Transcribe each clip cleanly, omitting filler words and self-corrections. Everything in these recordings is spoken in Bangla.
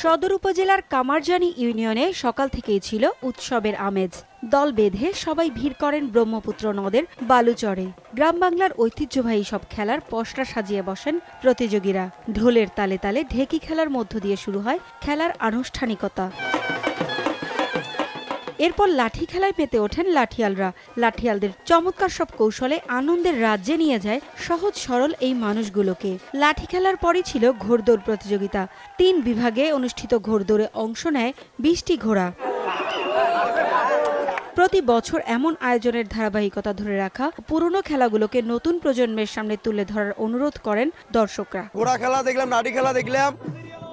সদর উপজেলার কামারজানি ইউনিয়নে সকাল থেকেই ছিল উৎসবের আমেজ। দল বেঁধে সবাই ভিড় করেন ব্রহ্মপুত্র নদের বালুচরে। গ্রাম বাংলার ঐতিহ্যবাহী সব খেলার পসরা সাজিয়ে বসেন প্রতিযোগীরা। ঢোলের তালে তালে ঢেকি খেলার মধ্য দিয়ে শুরু হয় খেলার আনুষ্ঠানিকতা। এরপর লাঠি খেলায় মেতে ওঠেন লাঠিয়ালরা। লাঠিয়ালদের চমৎকার সব কৌশলে আনন্দের রাজ্যে নিয়ে যায় সহজ সরল এই মানুষগুলোকে। লাঠি খেলার পরই ছিল ঘোড়দৌড় প্রতিযোগিতা। ৩ বিভাগে অনুষ্ঠিত ঘোড়দৌড়ে অংশ নেয় ২০টি ঘোড়া। প্রতি বছর এমন আয়োজনের ধারাবাহিকতা ধরে রাখা পুরনো খেলাগুলোকে নতুন প্রজন্মের সামনে তুলে ধরার অনুরোধ করেন দর্শকরা। ঘোড়া খেলা দেখলাম, লাঠি খেলা দেখলাম,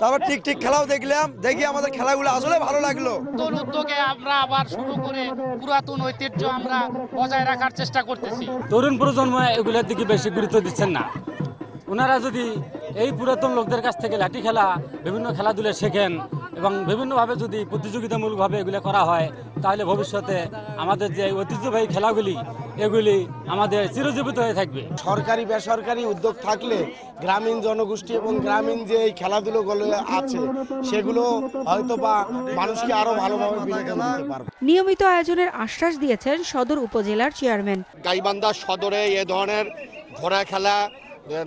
তারপর ঠিক খেলাও দেখলাম। দেখি আমাদের খেলাগুলো আসলে ভালো লাগলো। নতুন উদ্যোগে আমরা আবার শুরু করে পুরাতন ঐতিহ্য আমরা বজায় রাখার চেষ্টা করতেছি। তরুণ প্রজন্ম এগুলোর দিকে বেশি গুরুত্ব দিচ্ছেন না। ওনারা যদি এই পুরাতন লোকদের কাছ থেকে লাঠি খেলা, বিভিন্ন খেলাধুলা শেখেন এবং বিভিন্নভাবে যদি প্রতিযোগিতামূলকভাবে এগুলো করা হয়, তাহলে ভবিষ্যতে আমাদের যে ঐতিহ্যবাহী খেলাগুলি এগুলি আমাদের চিরজীবিত হয়ে থাকবে। সরকারি বেসরকারি উদ্যোগ থাকলে গ্রামীণ জনগোষ্ঠী এবং গ্রামীণ যে এই খেলাধুলোগুলো আছে সেগুলো হয়তো বা মানুষকে আরো ভালোভাবে বিনোদন দিতে পারবে। নিয়মিত আয়োজনের আশ্বাস দিয়েছেন সদর উপজেলার চেয়ারম্যান। গাইবান্ধা সদরে এ ধরনের ঘোড়া খেলা,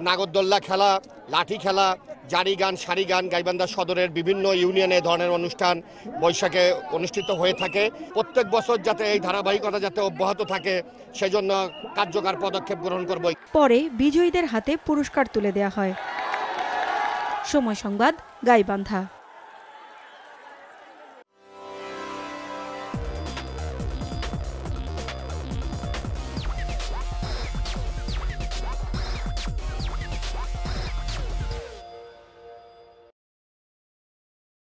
নাগরদোল্লা খেলা, লাঠি খেলা, জারি গান, সারি গান গাইবান্ধা সদরের বিভিন্ন ইউনিয়নে ধরনের অনুষ্ঠান বৈশাখে অনুষ্ঠিত হয়ে থাকে। প্রত্যেক বছর যাতে এই ধারাবাহিকতা যাতে অব্যাহত থাকে সেজন্য কার্যকর পদক্ষেপ গ্রহণ করব। পরে বিজয়ীদের হাতে পুরস্কার তুলে দেওয়া হয়। সময় সংবাদ, গাইবান্ধা।